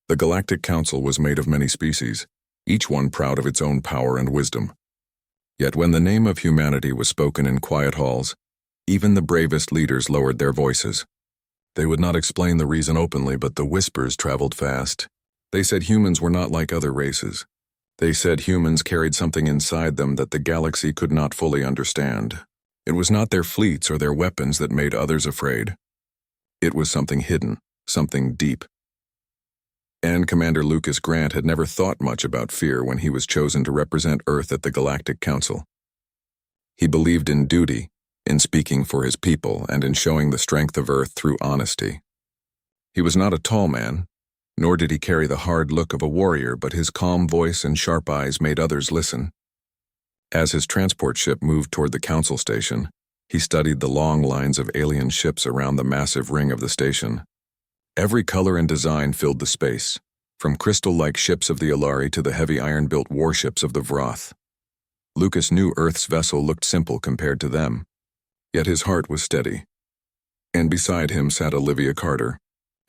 The Galactic Council was made of many species, each one proud of its own power and wisdom. Yet when the name of humanity was spoken in quiet halls, even the bravest leaders lowered their voices. They would not explain the reason openly, but the whispers traveled fast. They said humans were not like other races. They said humans carried something inside them that the galaxy could not fully understand. It was not their fleets or their weapons that made others afraid. It was something hidden, something deep. And Commander Lucas Grant had never thought much about fear when he was chosen to represent Earth at the Galactic Council. He believed in duty, in speaking for his people, and in showing the strength of Earth through honesty. He was not a tall man, nor did he carry the hard look of a warrior, but his calm voice and sharp eyes made others listen. As his transport ship moved toward the council station, he studied the long lines of alien ships around the massive ring of the station. Every color and design filled the space, from crystal-like ships of the Ilari to the heavy iron-built warships of the Vroth. Lucas knew Earth's vessel looked simple compared to them, yet his heart was steady. And beside him sat Olivia Carter,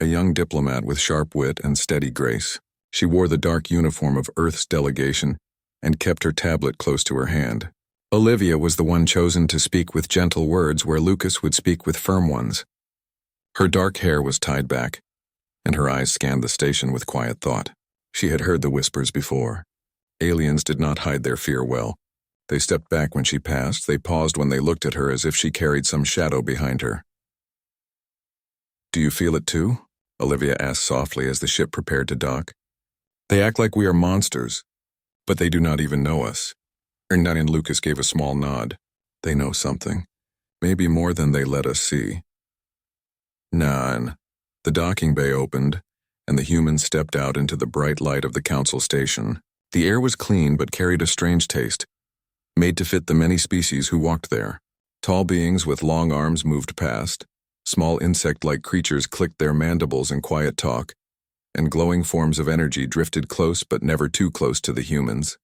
a young diplomat with sharp wit and steady grace. She wore the dark uniform of Earth's delegation and kept her tablet close to her hand. Olivia was the one chosen to speak with gentle words where Lucas would speak with firm ones. Her dark hair was tied back, and her eyes scanned the station with quiet thought. She had heard the whispers before. Aliens did not hide their fear well. They stepped back when she passed. They paused when they looked at her as if she carried some shadow behind her. "Do you feel it too?" Olivia asked softly as the ship prepared to dock. "They act like we are monsters, but they do not even know us." Hernan and Lucas gave a small nod. They know something. Maybe more than they let us see. Nan. The docking bay opened, and the humans stepped out into the bright light of the council station. The air was clean but carried a strange taste, made to fit the many species who walked there. Tall beings with long arms moved past. Small insect-like creatures clicked their mandibles in quiet talk, and glowing forms of energy drifted close but never too close to the humans.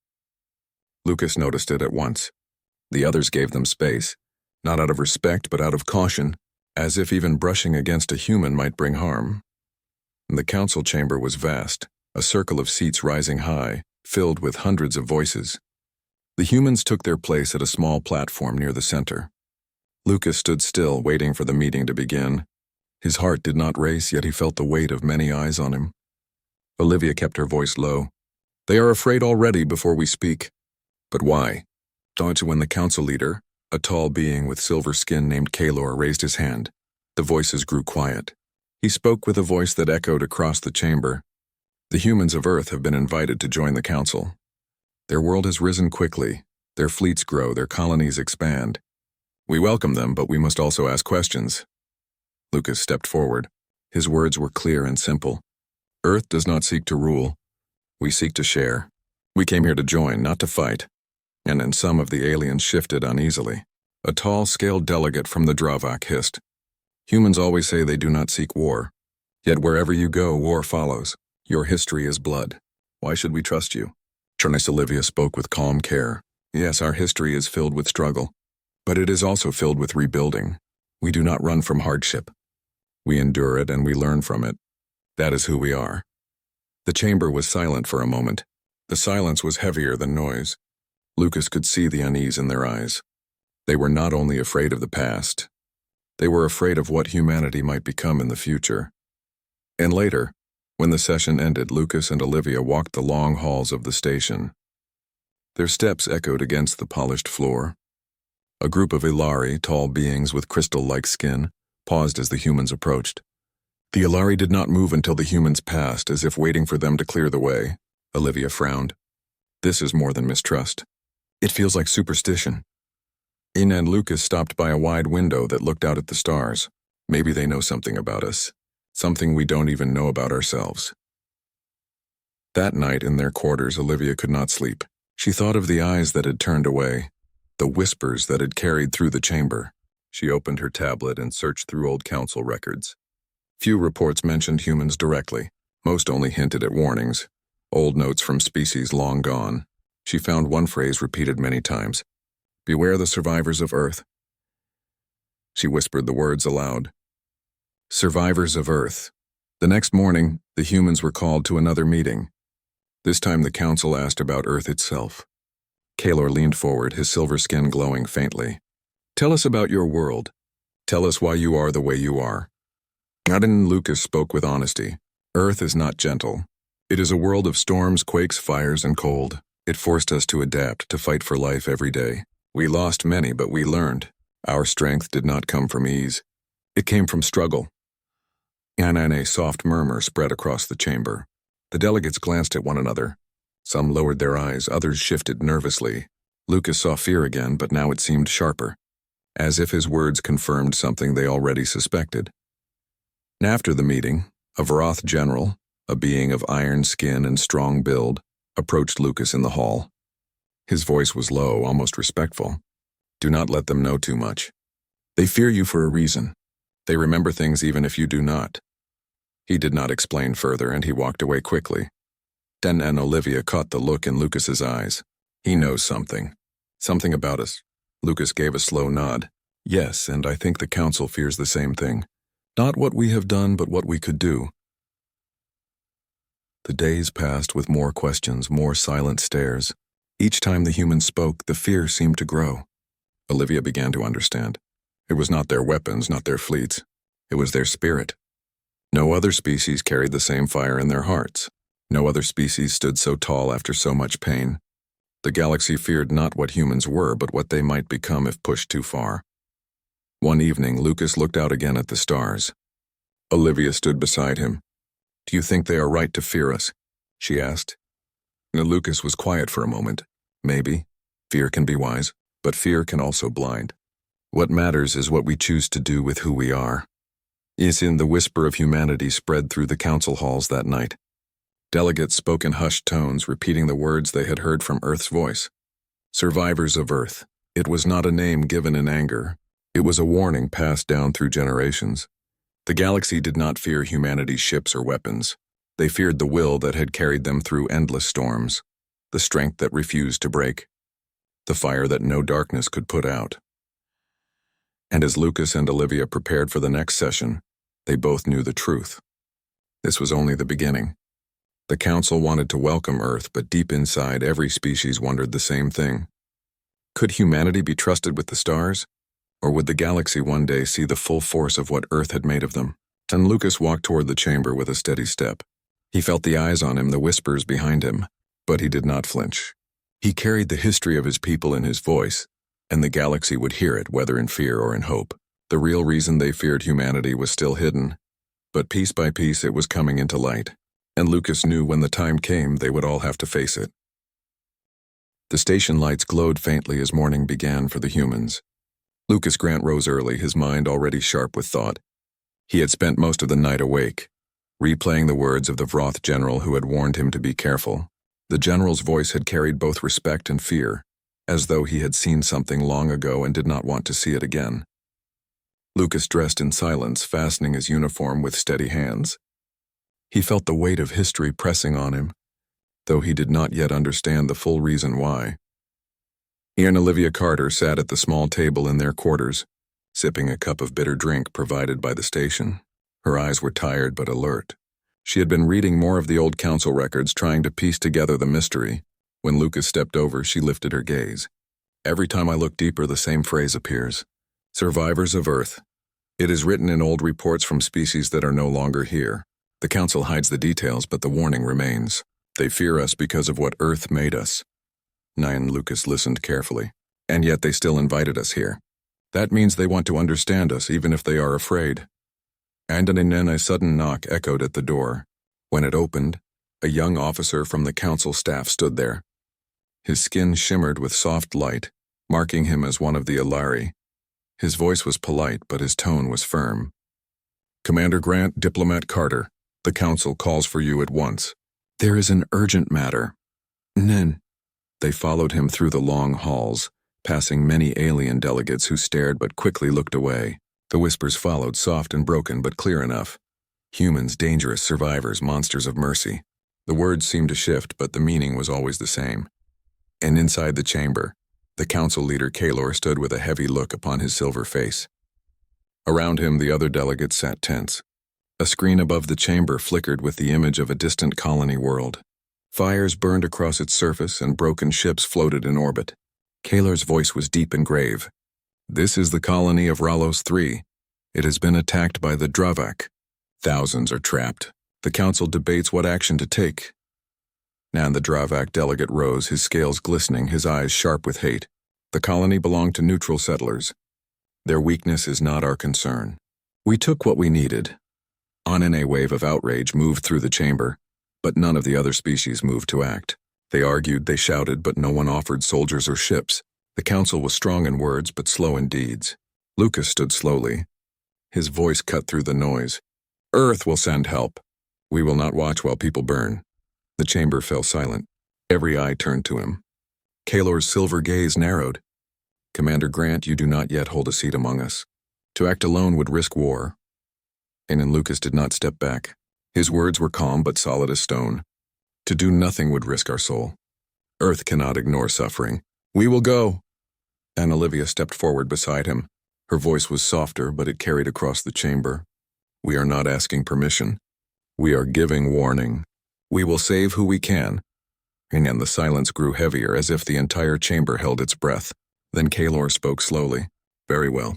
Lucas noticed it at once. The others gave them space, not out of respect but out of caution, as if even brushing against a human might bring harm. The council chamber was vast, a circle of seats rising high, filled with hundreds of voices. The humans took their place at a small platform near the center. Lucas stood still, waiting for the meeting to begin. His heart did not race, yet he felt the weight of many eyes on him. Olivia kept her voice low. "They are afraid already before we speak." "But why?" When the council leader, a tall being with silver skin named Kalor, raised his hand. The voices grew quiet. He spoke with a voice that echoed across the chamber. "The humans of Earth have been invited to join the council. Their world has risen quickly. Their fleets grow, their colonies expand. We welcome them, but we must also ask questions." Lucas stepped forward. His words were clear and simple. "Earth does not seek to rule. We seek to share. We came here to join, not to fight." And then some of the aliens shifted uneasily. A tall, scaled delegate from the Dravak hissed, "Humans always say they do not seek war. Yet wherever you go, war follows. Your history is blood. Why should we trust you?" Chernis Olivia spoke with calm care. "Yes, our history is filled with struggle, but it is also filled with rebuilding. We do not run from hardship. We endure it and we learn from it. That is who we are." The chamber was silent for a moment. The silence was heavier than noise. Lucas could see the unease in their eyes. They were not only afraid of the past, they were afraid of what humanity might become in the future. And later, when the session ended, Lucas and Olivia walked the long halls of the station. Their steps echoed against the polished floor. A group of Ilari, tall beings with crystal-like skin, paused as the humans approached. The Ilari did not move until the humans passed, as if waiting for them to clear the way. Olivia frowned. "This is more than mistrust. It feels like superstition." Ina and Lucas stopped by a wide window that looked out at the stars. Maybe they know something about us, something we don't even know about ourselves. That night in their quarters, Olivia could not sleep. She thought of the eyes that had turned away, the whispers that had carried through the chamber. She opened her tablet and searched through old council records. Few reports mentioned humans directly. Most only hinted at warnings, old notes from species long gone. She found one phrase repeated many times. "Beware the survivors of Earth." She whispered the words aloud. Survivors of Earth. The next morning, The humans were called to another meeting. This time the council asked about Earth itself. Kalor leaned forward, his silver skin glowing faintly. "Tell us about your world. Tell us why you are the way you are." Adin Lucas spoke with honesty. "Earth is not gentle. It is a world of storms, quakes, fires, and cold. It forced us to adapt, to fight for life every day. We lost many, but we learned. Our strength did not come from ease. It came from struggle." And a soft murmur spread across the chamber. The delegates glanced at one another. Some lowered their eyes, others shifted nervously. Lucas saw fear again, but now it seemed sharper, as if his words confirmed something they already suspected. After the meeting, a Vroth general, a being of iron skin and strong build, approached Lucas in the hall. His voice was low, almost respectful. "Do not let them know too much. They fear you for a reason. They remember things even if you do not." He did not explain further, and he walked away quickly. Den and Olivia caught the look in Lucas's eyes. "He knows something. Something about us." Lucas gave a slow nod. "Yes, and I think the council fears the same thing. Not what we have done, but what we could do." The days passed with more questions, more silent stares. Each time the humans spoke, the fear seemed to grow. Olivia began to understand. It was not their weapons, not their fleets. It was their spirit. No other species carried the same fire in their hearts. No other species stood so tall after so much pain. The galaxy feared not what humans were, but what they might become if pushed too far. One evening, Lucas looked out again at the stars. Olivia stood beside him. "Do you think they are right to fear us?" she asked. Lucas was quiet for a moment. "Maybe. Fear can be wise, but fear can also blind. What matters is what we choose to do with who we are." The whisper of humanity spread through the council halls that night. Delegates spoke in hushed tones, repeating the words they had heard from Earth's voice. Survivors of Earth. It was not a name given in anger. It was a warning passed down through generations. The galaxy did not fear humanity's ships or weapons. They feared the will that had carried them through endless storms, the strength that refused to break, the fire that no darkness could put out. And as Lucas and Olivia prepared for the next session, they both knew the truth. This was only the beginning. The council wanted to welcome Earth, but deep inside, every species wondered the same thing. Could humanity be trusted with the stars? Or would the galaxy one day see the full force of what Earth had made of them? And Lucas walked toward the chamber with a steady step. He felt the eyes on him, the whispers behind him, but he did not flinch. He carried the history of his people in his voice, and the galaxy would hear it, whether in fear or in hope. The real reason they feared humanity was still hidden, but piece by piece it was coming into light, and Lucas knew when the time came they would all have to face it. The station lights glowed faintly as morning began for the humans. Lucas Grant rose early, his mind already sharp with thought. He had spent most of the night awake, replaying the words of the Vroth general who had warned him to be careful. The general's voice had carried both respect and fear, as though he had seen something long ago and did not want to see it again. Lucas dressed in silence, fastening his uniform with steady hands. He felt the weight of history pressing on him, though he did not yet understand the full reason why. He and Olivia Carter sat at the small table in their quarters, sipping a cup of bitter drink provided by the station. Her eyes were tired but alert. She had been reading more of the old council records, trying to piece together the mystery. When Lucas stepped over, she lifted her gaze. "Every time I look deeper, the same phrase appears. Survivors of Earth. It is written in old reports from species that are no longer here. The council hides the details, but the warning remains. They fear us because of what Earth made us." Nyan Lucas listened carefully. "And yet they still invited us here. That means they want to understand us, even if they are afraid." And then a sudden knock echoed at the door. When it opened, a young officer from the council staff stood there. His skin shimmered with soft light, marking him as one of the Ilari. His voice was polite, but his tone was firm. "Commander Grant, Diplomat Carter, the council calls for you at once. There is an urgent matter." Nen. They followed him through the long halls, passing many alien delegates who stared but quickly looked away. The whispers followed, soft and broken but clear enough. Humans, dangerous survivors, monsters of mercy. The words seemed to shift, but the meaning was always the same. And inside the chamber, the council leader Kalor stood with a heavy look upon his silver face. Around him, the other delegates sat tense. A screen above the chamber flickered with the image of a distant colony world. Fires burned across its surface and broken ships floated in orbit. Kaler's voice was deep and grave. "This is the colony of Ralos III. It has been attacked by the Dravak. Thousands are trapped. The council debates what action to take." And the Dravak delegate rose, his scales glistening, his eyes sharp with hate. "The colony belonged to neutral settlers. Their weakness is not our concern. We took what we needed." A wave of outrage moved through the chamber, but none of the other species moved to act. They argued, they shouted, but no one offered soldiers or ships. The council was strong in words, but slow in deeds. Lucas stood slowly. His voice cut through the noise. "Earth will send help. We will not watch while people burn." The chamber fell silent. Every eye turned to him. Kalor's silver gaze narrowed. "Commander Grant, you do not yet hold a seat among us. To act alone would risk war." And Lucas did not step back. His words were calm but solid as stone. "To do nothing would risk our soul. Earth cannot ignore suffering. We will go." And Olivia stepped forward beside him. Her voice was softer, but it carried across the chamber. "We are not asking permission. We are giving warning. We will save who we can." And the silence grew heavier, as if the entire chamber held its breath. Then Kalor spoke slowly. "Very well.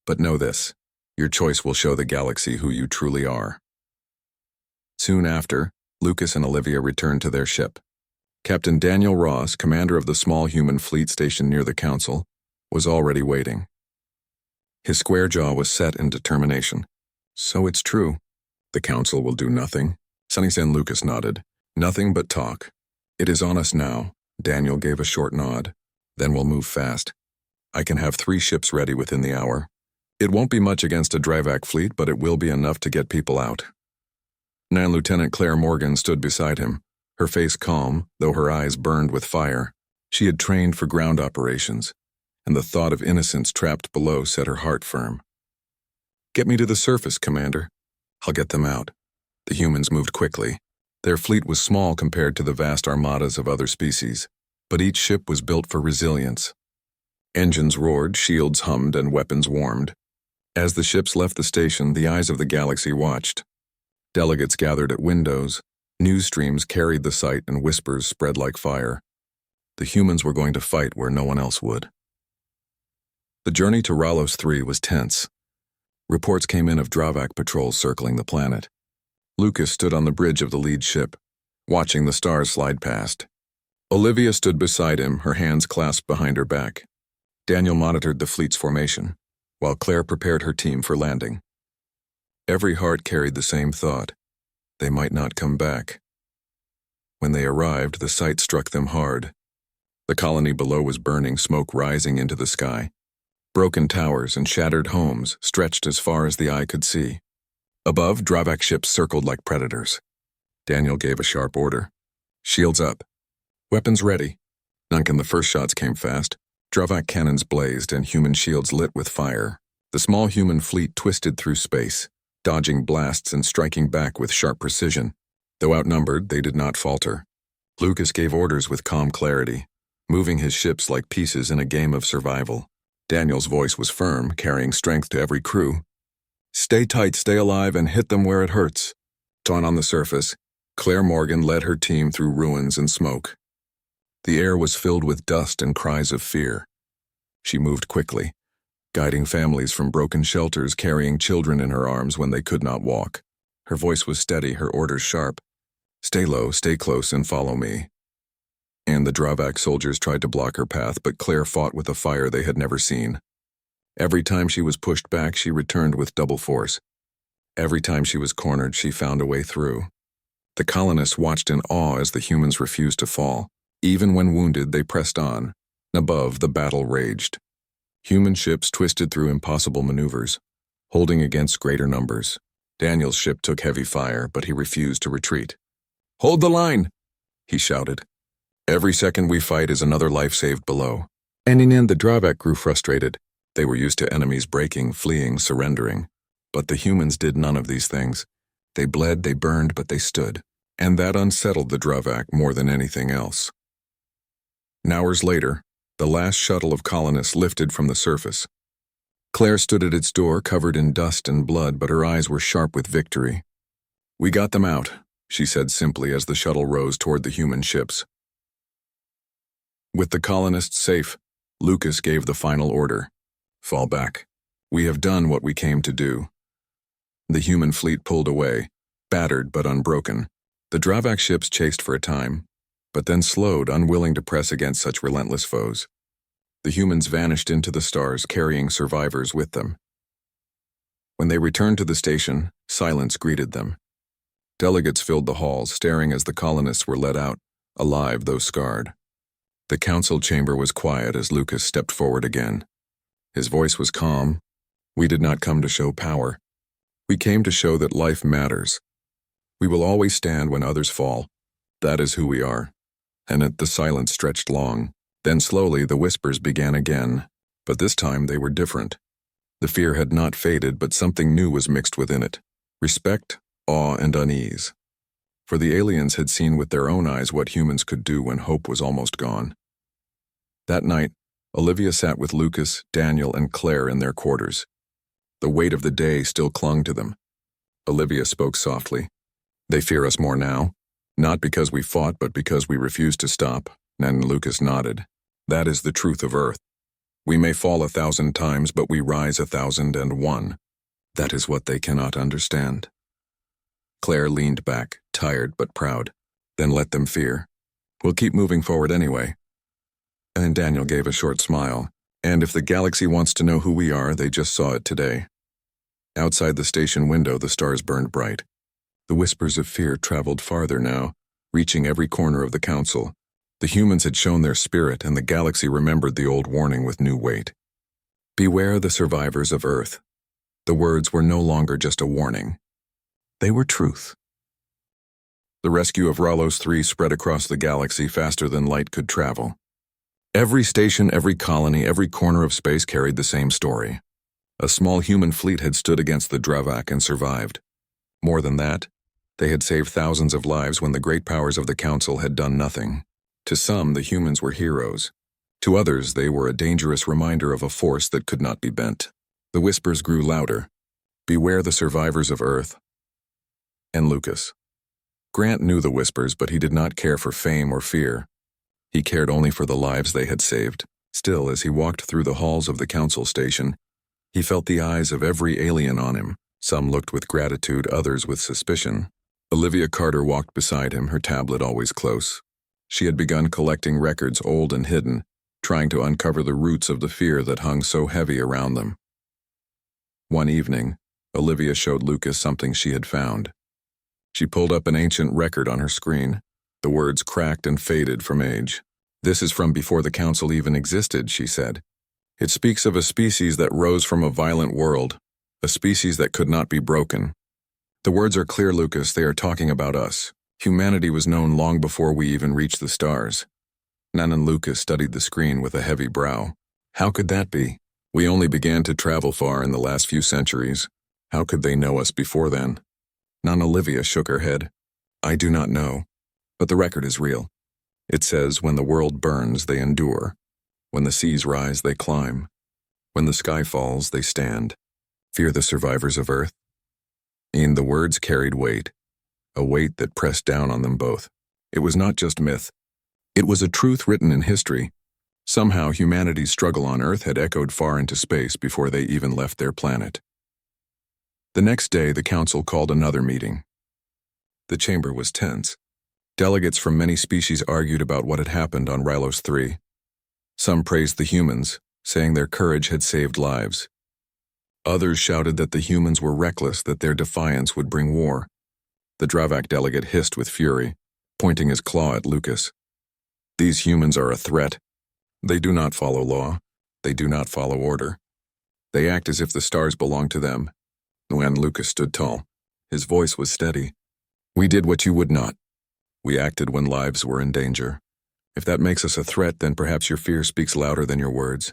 But know this. Your choice will show the galaxy who you truly are." Soon after, Lucas and Olivia returned to their ship. Captain Daniel Ross, commander of the small human fleet stationed near the council, was already waiting. His square jaw was set in determination. "So it's true. The council will do nothing." Sunny and Lucas nodded. "Nothing but talk. It is on us now." Daniel gave a short nod. "Then we'll move fast. I can have 3 ships ready within the hour. It won't be much against a Dravak fleet, but it will be enough to get people out." Now Lieutenant Claire Morgan stood beside him, her face calm, though her eyes burned with fire. She had trained for ground operations, and the thought of innocents trapped below set her heart firm. "Get me to the surface, Commander. I'll get them out." The humans moved quickly. Their fleet was small compared to the vast armadas of other species, but each ship was built for resilience. Engines roared, shields hummed, and weapons warmed. As the ships left the station, the eyes of the galaxy watched. Delegates gathered at windows. News streams carried the sight, and whispers spread like fire. The humans were going to fight where no one else would. The journey to Ralos III was tense. Reports came in of Dravak patrols circling the planet. Lucas stood on the bridge of the lead ship, watching the stars slide past. Olivia stood beside him, her hands clasped behind her back. Daniel monitored the fleet's formation, while Claire prepared her team for landing. Every heart carried the same thought. They might not come back. When they arrived, the sight struck them hard. The colony below was burning, smoke rising into the sky. Broken towers and shattered homes stretched as far as the eye could see. Above, Dravak ships circled like predators. Daniel gave a sharp order. "Shields up. Weapons ready." Duncan, the first shots came fast. Dravak cannons blazed and human shields lit with fire. The small human fleet twisted through space, dodging blasts and striking back with sharp precision. Though outnumbered, they did not falter. Lucas gave orders with calm clarity, moving his ships like pieces in a game of survival. Daniel's voice was firm, carrying strength to every crew. "Stay tight, stay alive, and hit them where it hurts." Dawn on the surface, Claire Morgan led her team through ruins and smoke. The air was filled with dust and cries of fear. She moved quickly, guiding families from broken shelters, carrying children in her arms when they could not walk. Her voice was steady, her orders sharp. "Stay low, stay close, and follow me." And the Dravak soldiers tried to block her path, but Claire fought with a fire they had never seen. Every time she was pushed back, she returned with double force. Every time she was cornered, she found a way through. The colonists watched in awe as the humans refused to fall. Even when wounded, they pressed on. Above, the battle raged. Human ships twisted through impossible maneuvers, holding against greater numbers. Daniel's ship took heavy fire, but he refused to retreat. "Hold the line!" he shouted. "Every second we fight is another life saved below." And in the end, the Dravak grew frustrated. They were used to enemies breaking, fleeing, surrendering. But the humans did none of these things. They bled, they burned, but they stood. And that unsettled the Dravak more than anything else. Hours later, the last shuttle of colonists lifted from the surface. Claire stood at its door, covered in dust and blood, but her eyes were sharp with victory. "We got them out," she said simply as the shuttle rose toward the human ships. With the colonists safe, Lucas gave the final order. "Fall back. We have done what we came to do." The human fleet pulled away, battered but unbroken. The Dravak ships chased for a time, but then slowed, unwilling to press against such relentless foes. The humans vanished into the stars, carrying survivors with them. When they returned to the station, silence greeted them. Delegates filled the halls, staring as the colonists were led out, alive though scarred. The council chamber was quiet as Lucas stepped forward again. His voice was calm. "We did not come to show power. We came to show that life matters. We will always stand when others fall. That is who we are." And the silence stretched long. Then slowly the whispers began again, but this time they were different. The fear had not faded, but something new was mixed within it. Respect, awe, and unease. For the aliens had seen with their own eyes what humans could do when hope was almost gone. That night, Olivia sat with Lucas, Daniel, and Claire in their quarters. The weight of the day still clung to them. Olivia spoke softly. "They fear us more now, not because we fought, but because we refused to stop," and Lucas nodded. "That is the truth of Earth. We may fall 1,000 times, but we rise 1,001. That is what they cannot understand." Claire leaned back, tired but proud. "Then let them fear. We'll keep moving forward anyway." And Daniel gave a short smile. "And if the galaxy wants to know who we are, they just saw it today." Outside the station window, the stars burned bright. The whispers of fear traveled farther now, reaching every corner of the council. The humans had shown their spirit, and the galaxy remembered the old warning with new weight. "Beware the survivors of Earth." The words were no longer just a warning. They were truth. The rescue of Ralos 3 spread across the galaxy faster than light could travel. Every station, every colony, every corner of space carried the same story. A small human fleet had stood against the Dravak and survived. More than that, they had saved thousands of lives when the great powers of the Council had done nothing. To some, the humans were heroes. To others, they were a dangerous reminder of a force that could not be bent. The whispers grew louder. "Beware the survivors of Earth." And Lucas. Grant knew the whispers, but he did not care for fame or fear. He cared only for the lives they had saved. Still, as he walked through the halls of the Council station, he felt the eyes of every alien on him. Some looked with gratitude, others with suspicion. Olivia Carter walked beside him, her tablet always close. She had begun collecting records old and hidden, trying to uncover the roots of the fear that hung so heavy around them. One evening, Olivia showed Lucas something she had found. She pulled up an ancient record on her screen. The words cracked and faded from age. "This is from before the Council even existed," she said. "It speaks of a species that rose from a violent world, a species that could not be broken. The words are clear, Lucas. They are talking about us. Humanity was known long before we even reached the stars." Nan and Lucas studied the screen with a heavy brow. How could that be? We only began to travel far in the last few centuries. How could they know us before then? Nan Olivia shook her head. "I do not know, but the record is real. It says, when the world burns, they endure. When the seas rise, they climb. When the sky falls, they stand. Fear the survivors of Earth." And the words carried weight, a weight that pressed down on them both. It was not just myth. It was a truth written in history. Somehow humanity's struggle on Earth had echoed far into space before they even left their planet. The next day, the Council called another meeting. The chamber was tense. Delegates from many species argued about what had happened on Ralos 3. Some praised the humans, saying their courage had saved lives. Others shouted that the humans were reckless, that their defiance would bring war. The Dravak delegate hissed with fury, pointing his claw at Lucas. "These humans are a threat. They do not follow law. They do not follow order. They act as if the stars belong to them." When Lucas stood tall, his voice was steady. "We did what you would not. We acted when lives were in danger. If that makes us a threat, then perhaps your fear speaks louder than your words."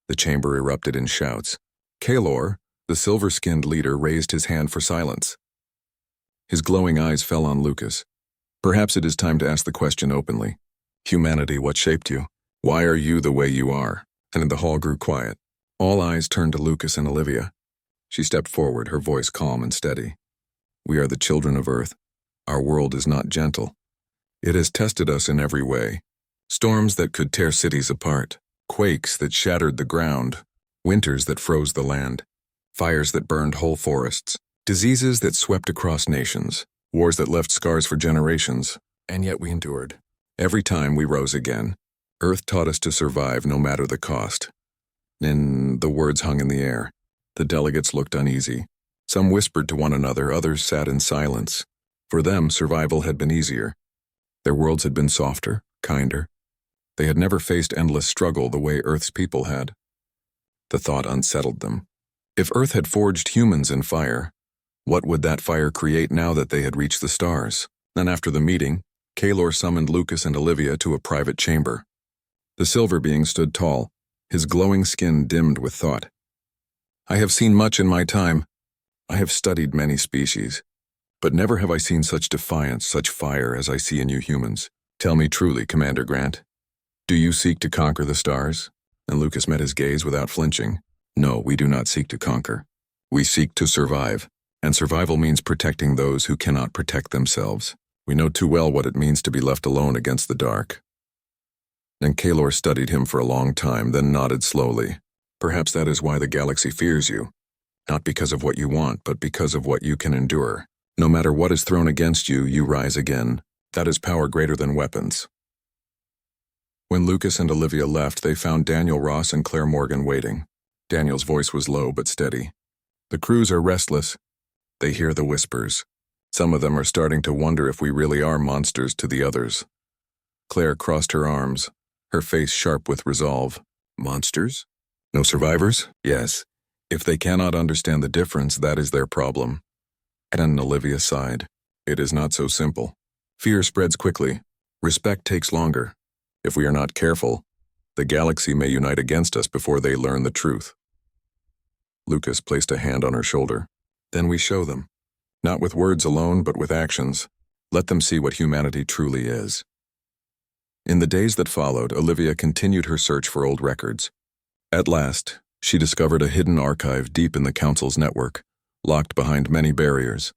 The chamber erupted in shouts. Kalor, the silver-skinned leader, raised his hand for silence. His glowing eyes fell on Lucas. "Perhaps it is time to ask the question openly. Humanity, what shaped you? Why are you the way you are?" And the hall grew quiet. All eyes turned to Lucas and Olivia. She stepped forward, her voice calm and steady. We are the children of Earth. Our world is not gentle. It has tested us in every way. Storms that could tear cities apart, quakes that shattered the ground, winters that froze the land, fires that burned whole forests, diseases that swept across nations, wars that left scars for generations, and yet we endured. Every time we rose again, Earth taught us to survive no matter the cost. And the words hung in the air. The delegates looked uneasy. Some whispered to one another, others sat in silence. For them, survival had been easier. Their worlds had been softer, kinder. They had never faced endless struggle the way Earth's people had. The thought unsettled them. If Earth had forged humans in fire, what would that fire create now that they had reached the stars? And after the meeting, Kalor summoned Lucas and Olivia to a private chamber. The silver being stood tall, his glowing skin dimmed with thought. I have seen much in my time. I have studied many species. But never have I seen such defiance, such fire as I see in you humans. Tell me truly, Commander Grant. Do you seek to conquer the stars? And Lucas met his gaze without flinching. No, we do not seek to conquer. We seek to survive. And survival means protecting those who cannot protect themselves. We know too well what it means to be left alone against the dark. And Kalor studied him for a long time, then nodded slowly. Perhaps that is why the galaxy fears you. Not because of what you want, but because of what you can endure. No matter what is thrown against you, you rise again. That is power greater than weapons. When Lucas and Olivia left, they found Daniel Ross and Claire Morgan waiting. Daniel's voice was low but steady. The crews are restless. They hear the whispers. Some of them are starting to wonder if we really are monsters to the others. Claire crossed her arms, her face sharp with resolve. Monsters? No survivors? Yes. If they cannot understand the difference, that is their problem. And Olivia sighed. It is not so simple. Fear spreads quickly. Respect takes longer. If we are not careful, the galaxy may unite against us before they learn the truth. Lucas placed a hand on her shoulder. Then we show them. Not with words alone, but with actions. Let them see what humanity truly is. In the days that followed, Olivia continued her search for old records. At last, she discovered a hidden archive deep in the Council's network, locked behind many barriers.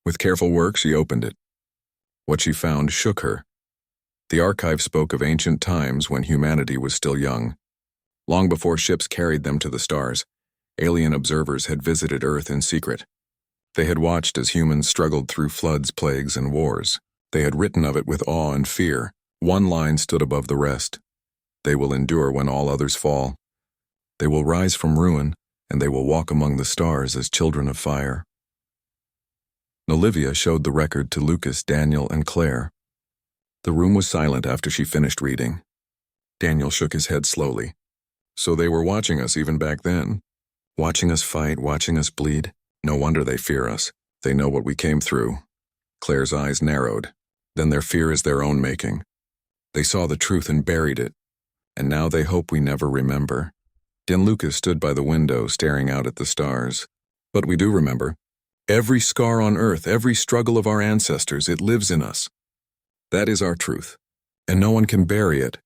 With careful work, she opened it. What she found shook her. The archive spoke of ancient times when humanity was still young. Long before ships carried them to the stars, alien observers had visited Earth in secret. They had watched as humans struggled through floods, plagues, and wars. They had written of it with awe and fear. One line stood above the rest. They will endure when all others fall. They will rise from ruin, and they will walk among the stars as children of fire. Olivia showed the record to Lucas, Daniel, and Claire. The room was silent after she finished reading. Daniel shook his head slowly. So they were watching us even back then. Watching us fight, watching us bleed. No wonder they fear us. They know what we came through. Claire's eyes narrowed. Then their fear is their own making. They saw the truth and buried it. And now they hope we never remember. Dan Lucas stood by the window, staring out at the stars. But we do remember. Every scar on Earth, every struggle of our ancestors, it lives in us. That is our truth, and no one can bury it.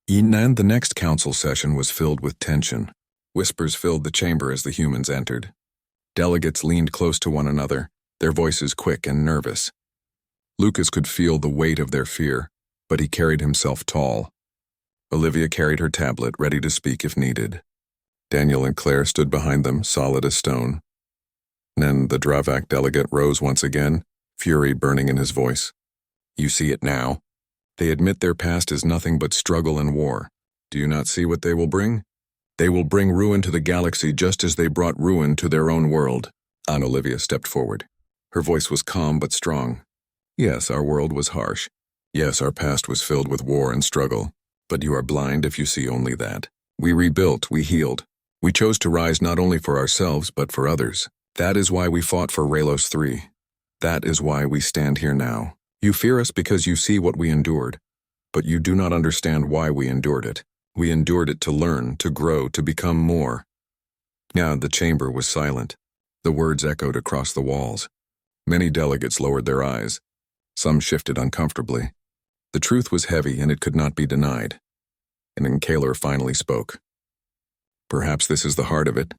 And the next council session was filled with tension. Whispers filled the chamber as the humans entered. Delegates leaned close to one another, their voices quick and nervous. Lucas could feel the weight of their fear, but he carried himself tall. Olivia carried her tablet, ready to speak if needed. Daniel and Claire stood behind them, solid as stone. Then the Dravak delegate rose once again, fury burning in his voice. You see it now. They admit their past is nothing but struggle and war. Do you not see what they will bring? They will bring ruin to the galaxy just as they brought ruin to their own world. Aunt Olivia stepped forward. Her voice was calm but strong. Yes, our world was harsh. Yes, our past was filled with war and struggle. But you are blind if you see only that. We rebuilt, we healed. We chose to rise not only for ourselves but for others. That is why we fought for Ralos 3. That is why we stand here now. You fear us because you see what we endured, but you do not understand why we endured it. We endured it to learn, to grow, to become more. Now the chamber was silent. The words echoed across the walls. Many delegates lowered their eyes. Some shifted uncomfortably. The truth was heavy and it could not be denied. And then Kalor finally spoke. Perhaps this is the heart of it.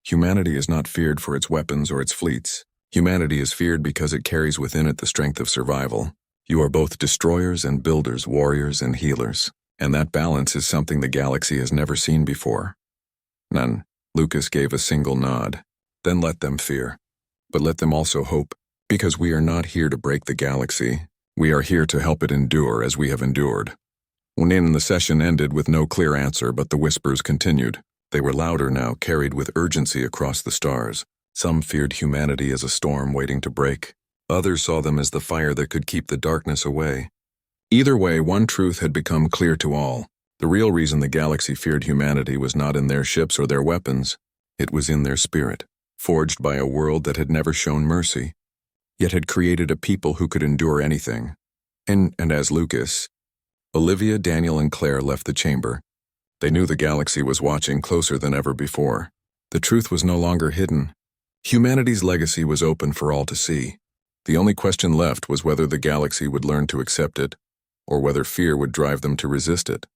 Humanity is not feared for its weapons or its fleets. Humanity is feared because it carries within it the strength of survival. You are both destroyers and builders, warriors and healers. And that balance is something the galaxy has never seen before. None. Lucas gave a single nod. Then let them fear. But let them also hope, because we are not here to break the galaxy. We are here to help it endure as we have endured. When the session ended with no clear answer, but the whispers continued. They were louder now, carried with urgency across the stars. Some feared humanity as a storm waiting to break. Others saw them as the fire that could keep the darkness away. Either way, one truth had become clear to all. The real reason the galaxy feared humanity was not in their ships or their weapons. It was in their spirit, forged by a world that had never shown mercy, yet had created a people who could endure anything. And as Lucas, Olivia, Daniel, and Claire left the chamber, they knew the galaxy was watching closer than ever before. The truth was no longer hidden. Humanity's legacy was open for all to see. The only question left was whether the galaxy would learn to accept it, or whether fear would drive them to resist it.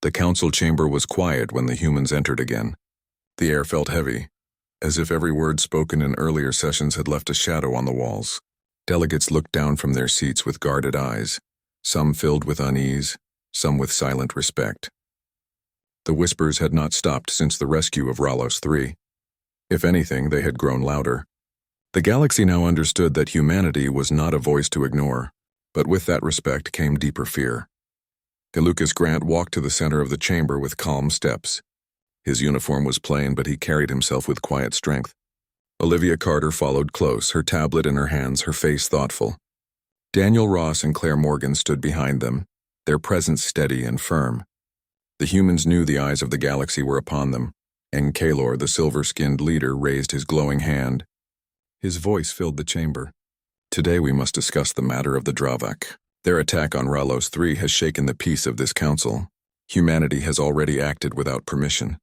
The council chamber was quiet when the humans entered again. The air felt heavy, as if every word spoken in earlier sessions had left a shadow on the walls. Delegates looked down from their seats with guarded eyes, some filled with unease, some with silent respect. The whispers had not stopped since the rescue of Ralos III. If anything, they had grown louder. The galaxy now understood that humanity was not a voice to ignore, but with that respect came deeper fear. Lucas Grant walked to the center of the chamber with calm steps. His uniform was plain, but he carried himself with quiet strength. Olivia Carter followed close, her tablet in her hands, her face thoughtful. Daniel Ross and Claire Morgan stood behind them, their presence steady and firm. The humans knew the eyes of the galaxy were upon them, and Kalor, the silver-skinned leader, raised his glowing hand. His voice filled the chamber. Today we must discuss the matter of the Dravak. Their attack on Ralos III has shaken the peace of this council. Humanity has already acted without permission.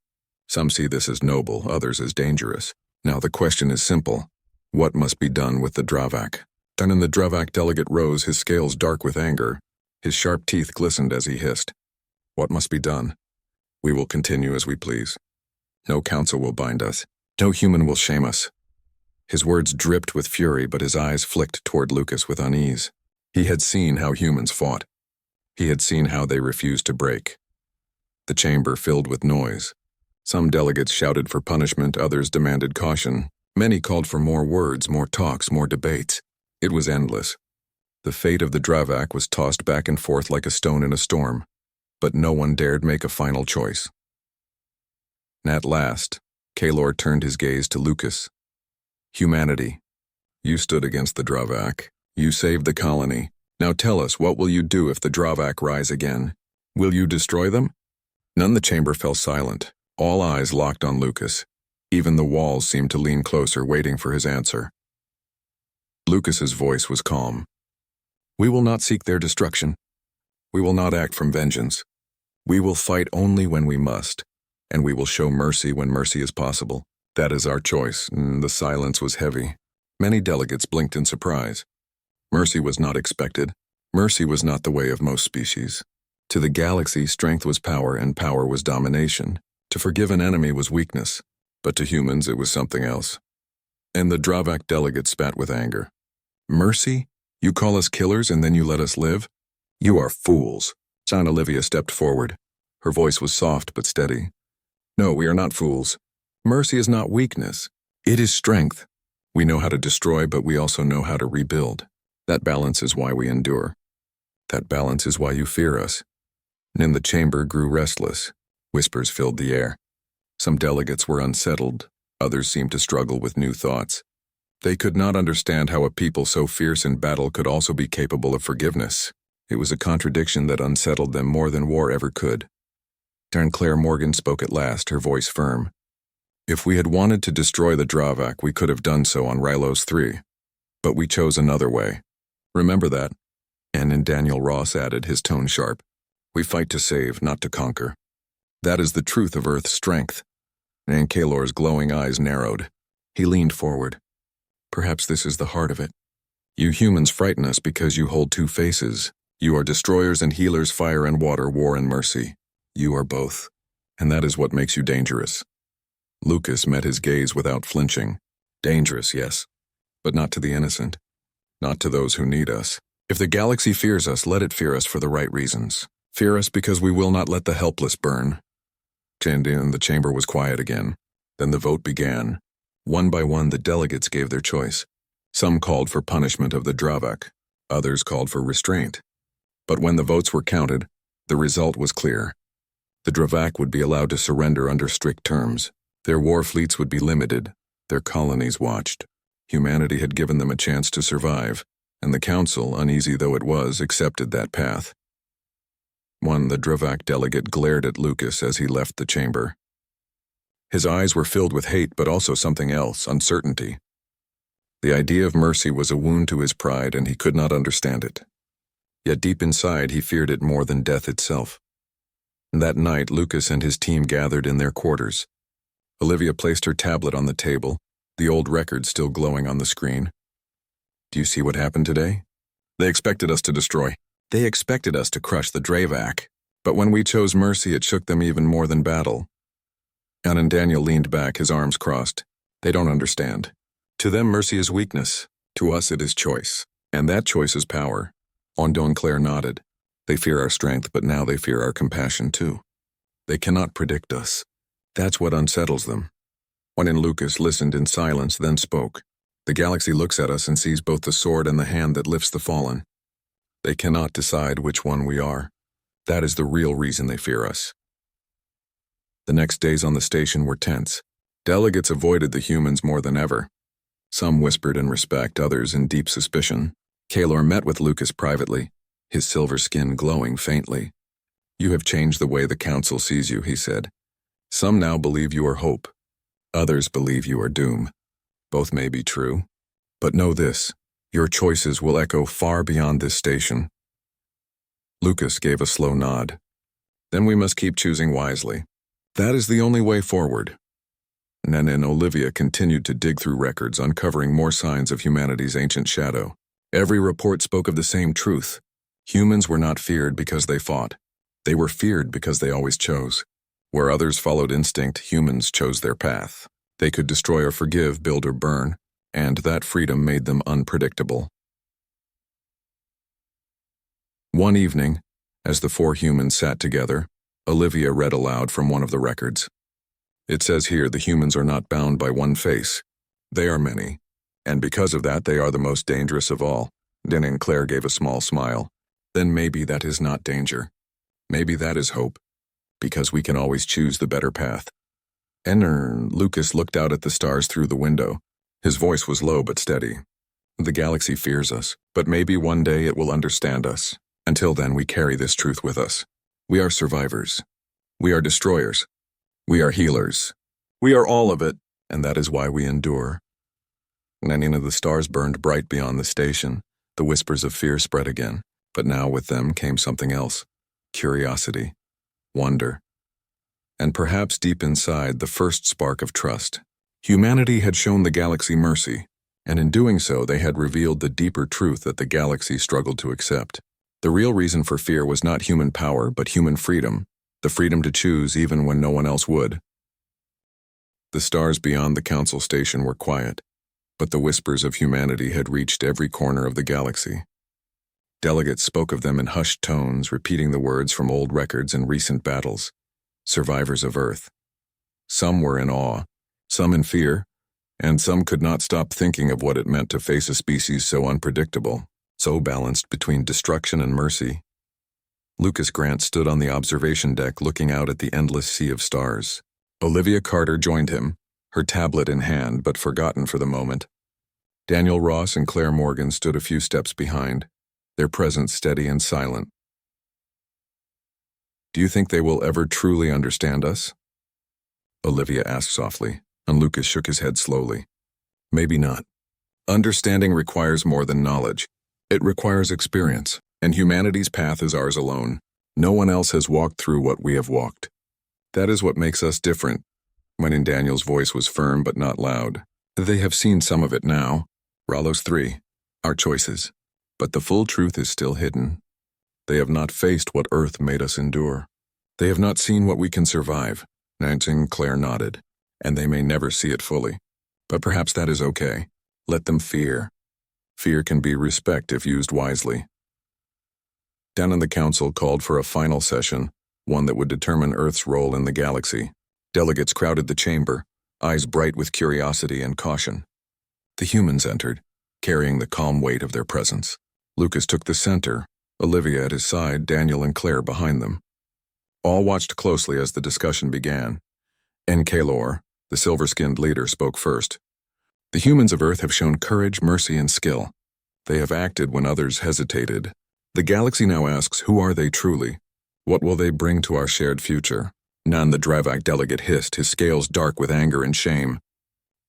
Some see this as noble, others as dangerous. Now the question is simple. What must be done with the Dravak? And the Dravak delegate rose, his scales dark with anger. His sharp teeth glistened as he hissed. What must be done? We will continue as we please. No council will bind us. No human will shame us. His words dripped with fury, but his eyes flicked toward Lucas with unease. He had seen how humans fought. He had seen how they refused to break. The chamber filled with noise. Some delegates shouted for punishment, others demanded caution. Many called for more words, more talks, more debates. It was endless. The fate of the Dravak was tossed back and forth like a stone in a storm, but no one dared make a final choice. At last, Kalor turned his gaze to Lucas. Humanity, you stood against the Dravak. You saved the colony. Now tell us, what will you do if the Dravak rise again? Will you destroy them? None. The chamber fell silent. All eyes locked on Lucas. Even the walls seemed to lean closer, waiting for his answer. Lucas's voice was calm. We will not seek their destruction. We will not act from vengeance. We will fight only when we must, and we will show mercy when mercy is possible. That is our choice. The silence was heavy. Many delegates blinked in surprise. Mercy was not expected. Mercy was not the way of most species. To the galaxy, strength was power, and power was domination. To forgive an enemy was weakness, but to humans it was something else. And the Dravak delegate spat with anger. Mercy? You call us killers and then you let us live? You are fools. San Olivia stepped forward. Her voice was soft but steady. No, we are not fools. Mercy is not weakness. It is strength. We know how to destroy, but we also know how to rebuild. That balance is why we endure. That balance is why you fear us. And the chamber grew restless. Whispers filled the air. Some delegates were unsettled. Others seemed to struggle with new thoughts. They could not understand how a people so fierce in battle could also be capable of forgiveness. It was a contradiction that unsettled them more than war ever could. Claire Morgan spoke at last, her voice firm. If we had wanted to destroy the Dravak, we could have done so on Ralos III. But we chose another way. Remember that. And Daniel Ross added, his tone sharp. We fight to save, not to conquer. That is the truth of Earth's strength. And Kalor's glowing eyes narrowed. He leaned forward. Perhaps this is the heart of it. You humans frighten us because you hold two faces. You are destroyers and healers, fire and water, war and mercy. You are both. And that is what makes you dangerous. Lucas met his gaze without flinching. Dangerous, yes, but not to the innocent. Not to those who need us. If the galaxy fears us, let it fear us for the right reasons. Fear us because we will not let the helpless burn. And the chamber was quiet again. Then the vote began. One by one, the delegates gave their choice. Some called for punishment of the Dravak. Others called for restraint. But when the votes were counted, the result was clear. The Dravak would be allowed to surrender under strict terms. Their war fleets would be limited. Their colonies watched. Humanity had given them a chance to survive, and the Council, uneasy though it was, accepted that path. The Dravak delegate glared at Lucas as he left the chamber. His eyes were filled with hate, but also something else, uncertainty. The idea of mercy was a wound to his pride, and he could not understand it. Yet deep inside, he feared it more than death itself. That night, Lucas and his team gathered in their quarters. Olivia placed her tablet on the table, the old record still glowing on the screen. Do you see what happened today? They expected us to destroy. They expected us to crush the Dravak. But when we chose mercy, it shook them even more than battle. And Daniel leaned back, his arms crossed. They don't understand. To them, mercy is weakness. To us, it is choice. And that choice is power. Claire nodded. They fear our strength, but now they fear our compassion too. They cannot predict us. That's what unsettles them. Lucas listened in silence, then spoke. The galaxy looks at us and sees both the sword and the hand that lifts the fallen. They cannot decide which one we are. That is the real reason they fear us. The next days on the station were tense. Delegates avoided the humans more than ever. Some whispered in respect, others in deep suspicion. Kaelor met with Lucas privately, his silver skin glowing faintly. You have changed the way the Council sees you, he said. Some now believe you are hope. Others believe you are doom. Both may be true. But know this, your choices will echo far beyond this station. Lucas gave a slow nod. Then we must keep choosing wisely. That is the only way forward. Nen and Olivia continued to dig through records, uncovering more signs of humanity's ancient shadow. Every report spoke of the same truth. Humans were not feared because they fought. They were feared because they always chose. Where others followed instinct, humans chose their path. They could destroy or forgive, build or burn, and that freedom made them unpredictable. One evening, as the four humans sat together, Olivia read aloud from one of the records. It says here the humans are not bound by one face. They are many, and because of that they are the most dangerous of all. Den and Claire gave a small smile. Then maybe that is not danger. Maybe that is hope, because we can always choose the better path. Lucas looked out at the stars through the window. His voice was low but steady. The galaxy fears us, but maybe one day it will understand us. Until then, we carry this truth with us. We are survivors. We are destroyers. We are healers. We are all of it, and that is why we endure. The stars burned bright beyond the station. The whispers of fear spread again, but now with them came something else. Curiosity. Wonder. And perhaps deep inside, the first spark of trust. Humanity had shown the galaxy mercy, and in doing so they had revealed the deeper truth that the galaxy struggled to accept. The real reason for fear was not human power, but human freedom, the freedom to choose even when no one else would. The stars beyond the Council station were quiet, but the whispers of humanity had reached every corner of the galaxy. Delegates spoke of them in hushed tones, repeating the words from old records and recent battles. Survivors of Earth. Some were in awe, some in fear, and some could not stop thinking of what it meant to face a species so unpredictable, so balanced between destruction and mercy. Lucas Grant stood on the observation deck looking out at the endless sea of stars. Olivia Carter joined him, her tablet in hand but forgotten for the moment. Daniel Ross and Claire Morgan stood a few steps behind, their presence steady and silent. Do you think they will ever truly understand us? Olivia asked softly, and Lucas shook his head slowly. Maybe not. Understanding requires more than knowledge. It requires experience, and humanity's path is ours alone. No one else has walked through what we have walked. That is what makes us different. Daniel's voice was firm but not loud. They have seen some of it now. Ralos 3, our choices. But the full truth is still hidden. They have not faced what Earth made us endure. They have not seen what we can survive, Nancy and Claire nodded, and they may never see it fully. But perhaps that is okay. Let them fear. Fear can be respect if used wisely. Dan and the council called for a final session, one that would determine Earth's role in the galaxy. Delegates crowded the chamber, eyes bright with curiosity and caution. The humans entered, carrying the calm weight of their presence. Lucas took the center, Olivia at his side, Daniel and Claire behind them. All watched closely as the discussion began. Kaelor, the silver-skinned leader, spoke first. The humans of Earth have shown courage, mercy, and skill. They have acted when others hesitated. The galaxy now asks, who are they truly? What will they bring to our shared future? Nan the Dravak delegate hissed, his scales dark with anger and shame.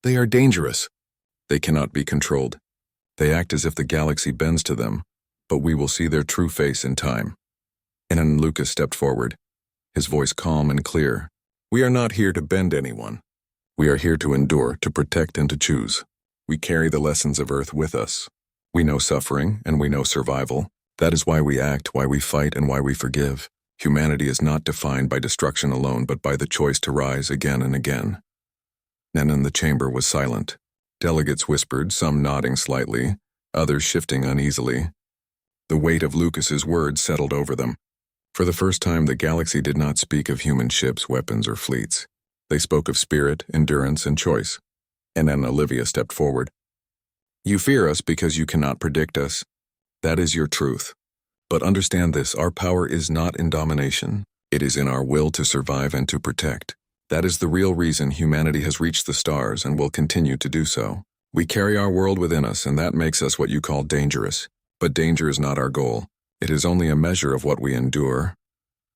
They are dangerous. They cannot be controlled. They act as if the galaxy bends to them, but we will see their true face in time. And Lucas stepped forward, his voice calm and clear. We are not here to bend anyone. We are here to endure, to protect, and to choose. We carry the lessons of Earth with us. We know suffering, and we know survival. That is why we act, why we fight, and why we forgive. Humanity is not defined by destruction alone, but by the choice to rise again and again. And in the chamber was silent. Delegates whispered, some nodding slightly, others shifting uneasily. The weight of Lucas's words settled over them. For the first time, the galaxy did not speak of human ships, weapons, or fleets. They spoke of spirit, endurance, and choice. And then Olivia stepped forward. You fear us because you cannot predict us. That is your truth. But understand this, our power is not in domination. It is in our will to survive and to protect. That is the real reason humanity has reached the stars and will continue to do so. We carry our world within us, and that makes us what you call dangerous. But danger is not our goal. It is only a measure of what we endure.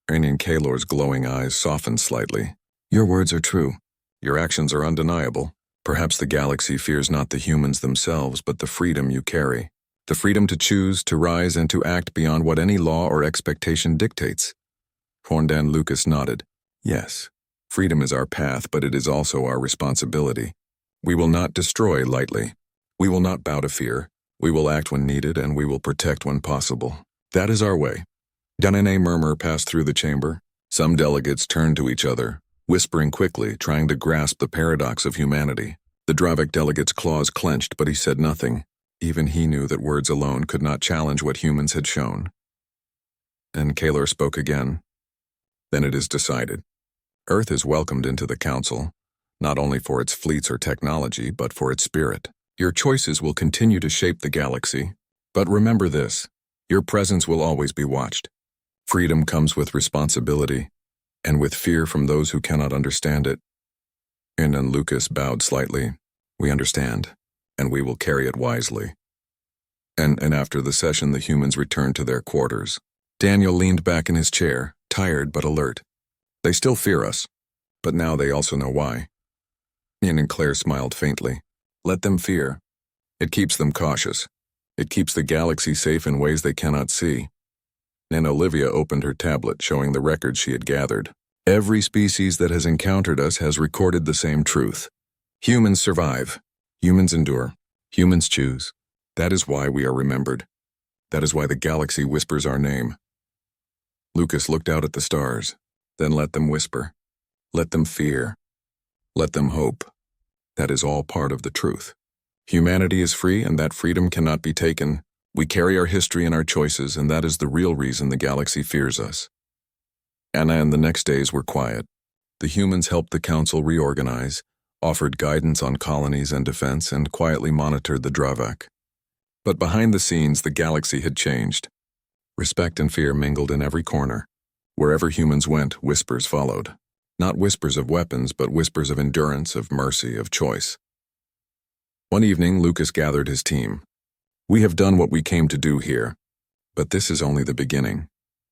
And Kaelor's glowing eyes softened slightly. Your words are true. Your actions are undeniable. Perhaps the galaxy fears not the humans themselves, but the freedom you carry. The freedom to choose, to rise, and to act beyond what any law or expectation dictates. Horndan Lucas nodded. Yes, freedom is our path, but it is also our responsibility. We will not destroy lightly. We will not bow to fear. We will act when needed, and we will protect when possible. That is our way. A murmur passed through the chamber. Some delegates turned to each other, whispering quickly, trying to grasp the paradox of humanity. The Dravak delegate's claws clenched, but he said nothing. Even he knew that words alone could not challenge what humans had shown. And Kaelor spoke again. Then it is decided. Earth is welcomed into the Council, not only for its fleets or technology, but for its spirit. Your choices will continue to shape the galaxy. But remember this, your presence will always be watched. Freedom comes with responsibility, and with fear from those who cannot understand it. And then Lucas bowed slightly. We understand, and we will carry it wisely. And after the session, the humans returned to their quarters. Daniel leaned back in his chair, tired but alert. They still fear us, but now they also know why. Ian and Claire smiled faintly. Let them fear. It keeps them cautious. It keeps the galaxy safe in ways they cannot see. And Olivia opened her tablet, showing the records she had gathered. Every species that has encountered us has recorded the same truth. Humans survive. Humans endure. Humans choose. That is why we are remembered. That is why the galaxy whispers our name. Lucas looked out at the stars, then let them whisper. Let them fear. Let them hope. That is all part of the truth. Humanity is free, and that freedom cannot be taken. We carry our history and our choices, and that is the real reason the galaxy fears us. Anna and the next days were quiet. The humans helped the council reorganize, offered guidance on colonies and defense, and quietly monitored the Dravak. But behind the scenes, the galaxy had changed. Respect and fear mingled in every corner. Wherever humans went, whispers followed. Not whispers of weapons, but whispers of endurance, of mercy, of choice. One evening, Lucas gathered his team. We have done what we came to do here, but this is only the beginning.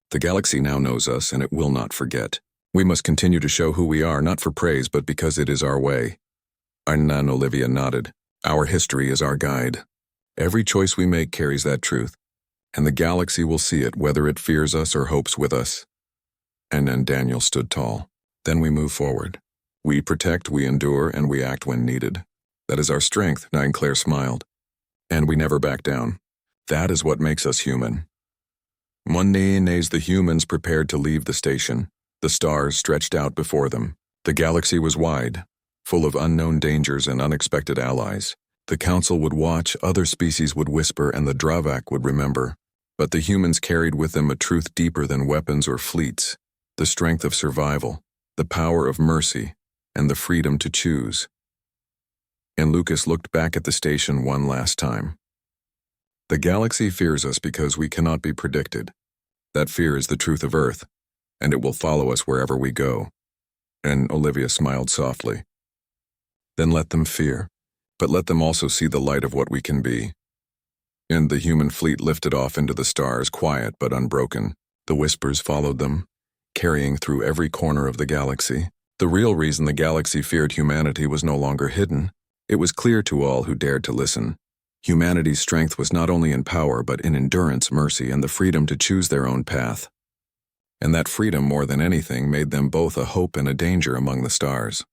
The galaxy now knows us, and it will not forget. We must continue to show who we are, not for praise, but because it is our way. Anna and Olivia nodded. Our history is our guide. Every choice we make carries that truth, and the galaxy will see it, whether it fears us or hopes with us. And then Daniel stood tall. Then we move forward. We protect, we endure, and we act when needed. That is our strength, and Claire smiled. And we never back down. That is what makes us human. One day, as the humans prepared to leave the station, the stars stretched out before them. The galaxy was wide, full of unknown dangers and unexpected allies. The Council would watch, other species would whisper, and the Dravak would remember. But the humans carried with them a truth deeper than weapons or fleets, the strength of survival, the power of mercy, and the freedom to choose. And Lucas looked back at the station one last time. The galaxy fears us because we cannot be predicted. That fear is the truth of Earth, and it will follow us wherever we go. And Olivia smiled softly. Then let them fear, but let them also see the light of what we can be. And the human fleet lifted off into the stars, quiet but unbroken. The whispers followed them, carrying through every corner of the galaxy. The real reason the galaxy feared humanity was no longer hidden. It was clear to all who dared to listen. Humanity's strength was not only in power but in endurance, mercy, and the freedom to choose their own path. And that freedom, more than anything, made them both a hope and a danger among the stars.